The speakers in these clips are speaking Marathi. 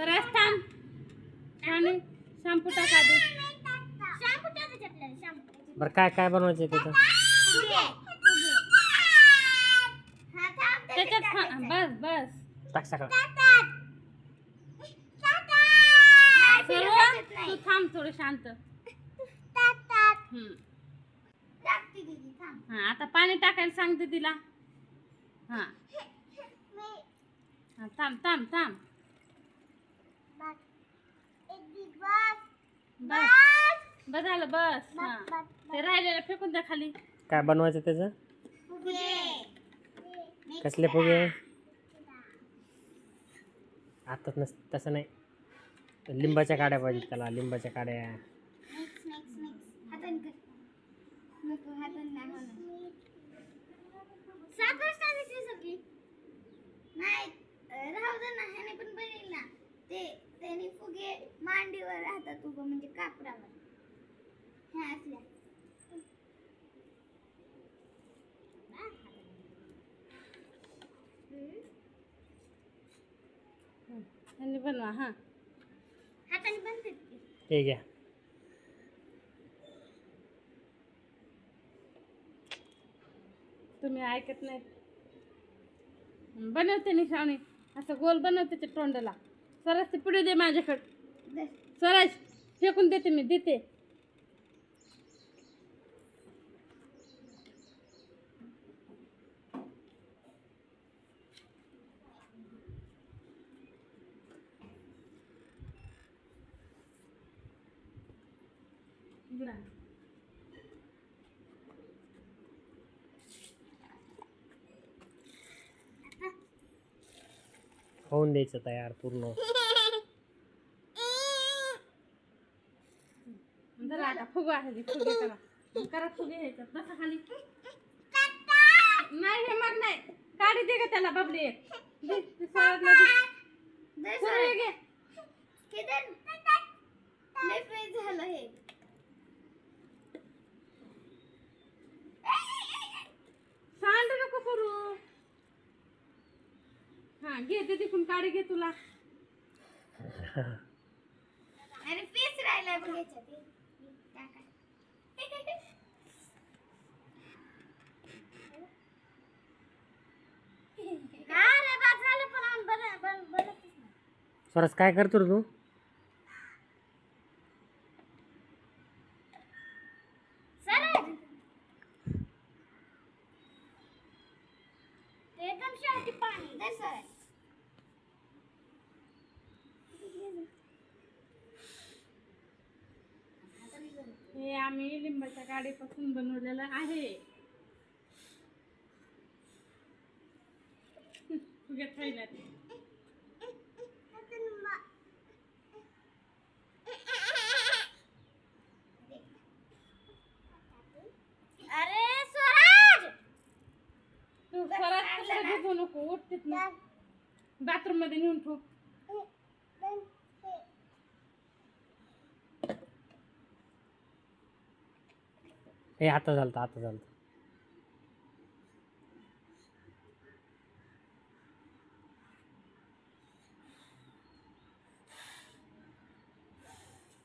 सरस थांब आणि शॅम्पू टाक आधी. बरं काय काय बनवायचं त्याचं? त्याच्यात बस बस टाक सगळं. सर्व तू थांब थोडं शांत. हा आता पाणी टाकायला सांगते तिला. हा थांब थांब थांब बस बस झालं बस. हा ते राहिलेलं फेकून द्या खाली. काय बनवायचं त्याचं? कसले फुगे? आता तसं नाही, लिंबाच्या काड्या पाहिजे त्याला, लिंबाच्या काड्या. त्याने फुगे मांडीवर राहतात उभं म्हणजे कापडावर. ह्या असल्या त्यांनी बनवा. हा हाताने बनतात की. हे घ्या. तुम्ही ऐकत नाही. बनवते नि श्रावणी असं गोल बनवते ते तोंडाला. सरस ते पुढे दे माझ्याकडे. सरस फेकून देते मी देते. होऊन द्यायचं तयार पूर्ण. जरा आता फुगे आहे फुगे करा. करा फुगे ह्याच्यात बसा खाली. नाही हे मग नाही काढी दे का त्याला बबली एक. दे, ते सळद मध्ये. फुगे घे. झालं हे. सांड नको करू. हा घे ते तिकून काढी घे तुला. अरे पीस राहिलाय बघ याच्यात. सरस काय करतो रे तू? एकदम शांती पाणी दे सर. हे आम्ही लिंबाच्या काडीपासून बनवलेलं आहे. फुगे खायला अरे स्वराज तू परत बघू नको. उठतेच ना बाथरूम मध्ये नेऊन ठेव. हे आता झालं आता झालं.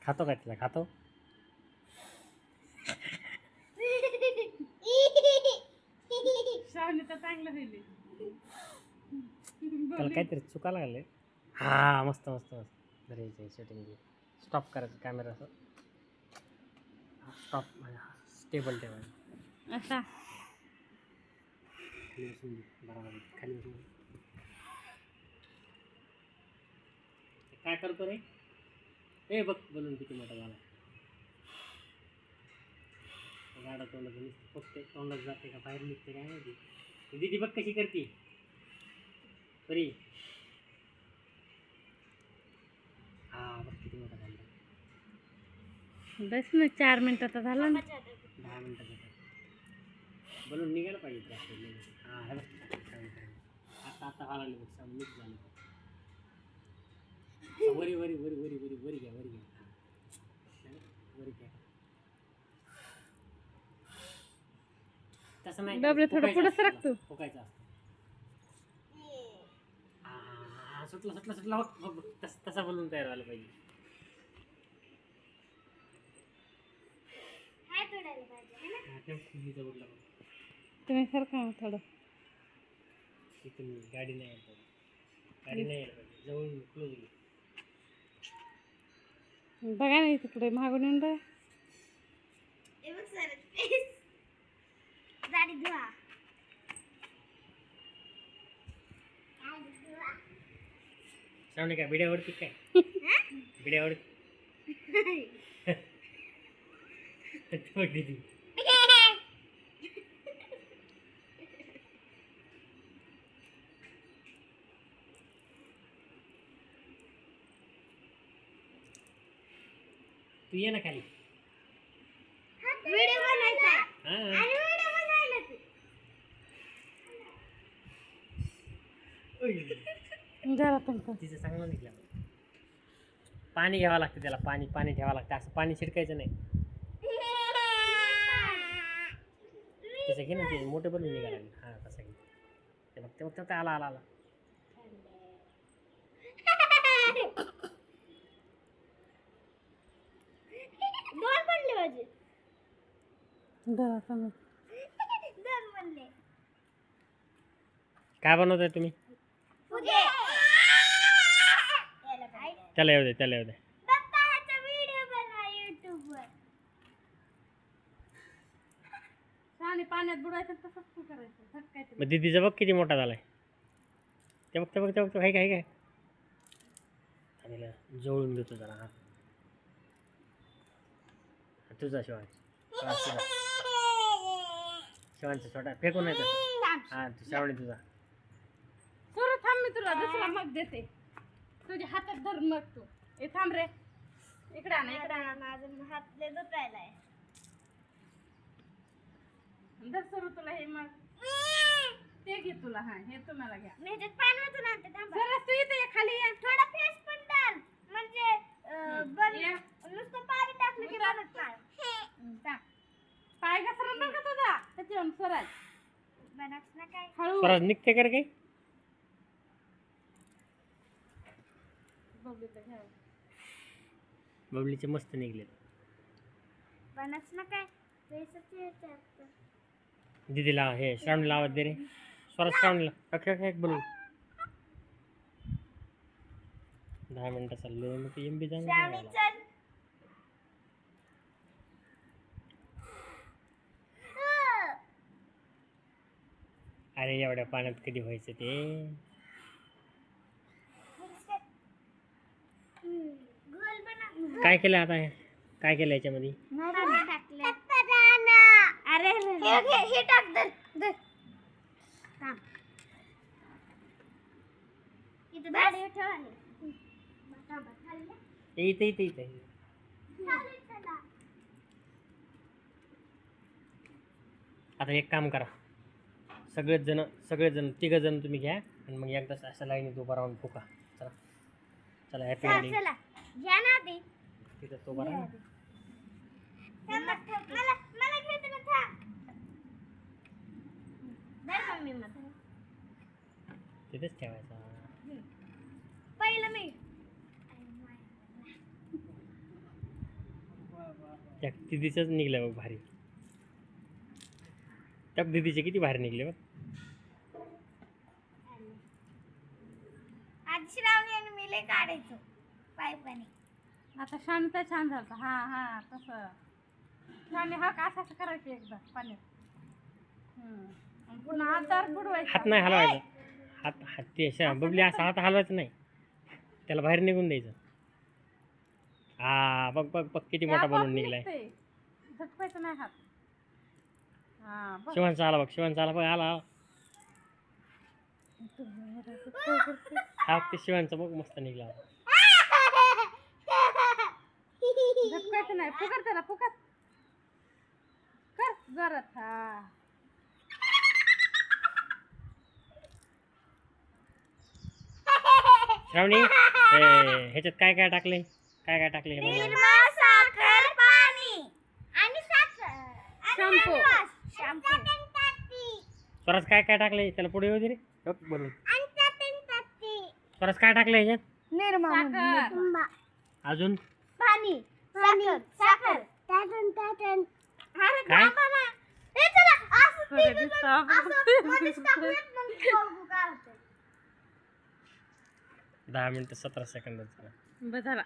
खातो काय तिला? खातो श्रावणी तर चांगलं होईल. त्याला काहीतरी चुका लागले. हा मस्त मस्त मस्त. धरायचं सेटिंग. स्टॉप करायचं कॅमेरा असं. स्टॉप स्टेबल ठेवायचं. असा खाली बसून बरोबर खाली बसून. काय करतो रे? हे बघ बोलून किती मोठा झाला. गाडा तोंडाचं नुसतं फक्त तोंडात जाते का बाहेर निघते काय माहिती. दीदी बघ कशी करते सॉरी. हा बघ किती मोठा झाला. बस ना 4 मिनिटाचा झाला ना. 10 मिनिटाचा बोलून निघायला पाहिजे जास्त. हा हे बघ आता आता व्हायला लागले बघ. मिक्स झालं. वरी वरी वरी वरी वरी वरी घ्या वरी घ्या वरी घ्या. तसं नाही बबले थोडं पुढे सरक तू. फुकायचं असतं. सुटलं सुटला बघ. तसा बलून तयार झाला पाहिजे. हात उडायला पाहिजे है ना? हा, त्या फुलीचा उडला बघ. तुम्ही सारखा थोडं इथून गाडी नाही यायला पाहिजे. गाडी नाही यायला पाहिजे. जवळून क्लोज घे. बघा नाही तिकडे मागून येऊन बघा. हे बघ सरच फेस. गाडी धुवा. गाडी धुवा. श्रावणी काय बिड्यावरती काय बिड्यावरती बघ दीदी. तू ये ना खाली. व्हिडिओ बनायचा आहे. हा आणि व्हिडिओ बनायला तू. जरा तुमचं तिचं चांगलं निघलं. पाणी घ्यावं लागतं त्याला. पाणी ठेवावं लागतं. असं पाणी छिडकायचं नाही. तसं घे ना. ते मोठे बनवून निघाला. हा तसं घे. ते बघ ते बघ आला आला आला. दोन बनले माझे. जरा तुम्ही दोन बनले. काय बनवताय तुम्ही? फुगे. त्याला येऊ दे त्याला येऊ दे. पप्पा ह्याचा व्हिडिओ बनवा YouTube वर. आणि पाण्यात बुडायचं तसंच तू करायचं झटकायचं. मग दीदीचा बघ किती मोठा झालाय. ते बघ ते बघ ते बघ काय काय काय आम्ही जवळून देतो जरा. हा तुझा शिवांचा छोटा फेकून नाही तसं. हा तू श्रावणी तुझा. सुरू थांब मी तुला दुसरा मग देते. तुझ्या हातात धरून मग तू ए थांब रे. इकडे आणा इकडे आणा. माझा हात लय दुखायलाय. धर सुरू तुला हे मग ते घे तुला. हा हे तुम्हाला घ्या. मी ह्याच्यात पाणी ओतून आणते. थांबा. जरा तू इथे ये खाली ये. थोडा फेस पण डाल. म्हणजे ये. नुसतं पाणी टाकलं की उतर. बनत नाही. टाक. पाय घसरत नका तुझा त्याच्यावर स्वराज बनाच ना काय. हळू स्वराज निघते कर काही. बघितलं घ्या. बबलीचे मस्त निघले. बनाच ना काय. फेसच याच्यात. दीदीला हे श्रावणीला आवाज दे रे. स्वराज श्रावणीला अख्या एक बोलू. 10 मिनिटं चाललो मग एमबी श्रावणी जाणार. चल. अरे एवढ्या पाण्यात कधी व्हायचं ते. गोल बना. काय केलं आता हे? काय केलं याच्यामध्ये? पाणी टाकलं. अरे हे टाक. दर थांब. इथं गाडी ठेव आहे. थांबा. खाली इथे इथे इथे चला. आता एक काम करा. सगळेजण 3 जण तुम्ही घ्या आणि मग एकदा अशा लाईनीत उभा राहून फुका. चला चला हॅपी चला गाडी. चला. घ्या ना आधी. तिथं तो उभा राहा. मला घ्यायचं ना. थांब. दर मम्मी मग. तिथेच ठेवायचा. पहिलं मी. त्या दिदीचंच निघलं बघ भारी. त्या दिदीचे किती भारी निघले बघ. आज श्रावणी आणि मी लय काढायचो पायपाने. आता शांत छान झालं. हा हा तसं शाने हा का असं करायचं एकदा पाण्यात. आणि पुन्हा हातावर बुडवायचं. हात नाही हलवायचा. हात ते बबली असा हात हलवायचा नाही. त्याला बाहेर निघून द्यायचं. हा बघ बघ बघ किती मोठा बनवून निघलाय. झटकायचं नाही हात. हा बघ. शिवांचा आला बघ. शिवांचा आला बघ. आला हा ते शिवांचा बघ मस्त निघला. झटकायचं नाही. फुकर त्याला फुकर कर जोरात. हा श्रावणी ह्याच्यात काय काय टाकले? काय काय टाकले? निरमा, साखर, पाणी आणि साखर. शॅम्पू. शॅम्पू. स्वराज काय काय टाकले? त्याला पुढे येऊ दे रे. बघ बोलून. आणि चटणी टाकते. परत काय टाकलं याच्यात निर्मा साखर. अजून पाणी साखर साखर टाटन टाटन अरे काय? बाबा ना ए चला असं बरं तिघं दिसतं जण आपण. असं मध्येच टाकूयात मग बघू काय होतंय 10 मिनिटं 17 सेकंदाचं बरं झाला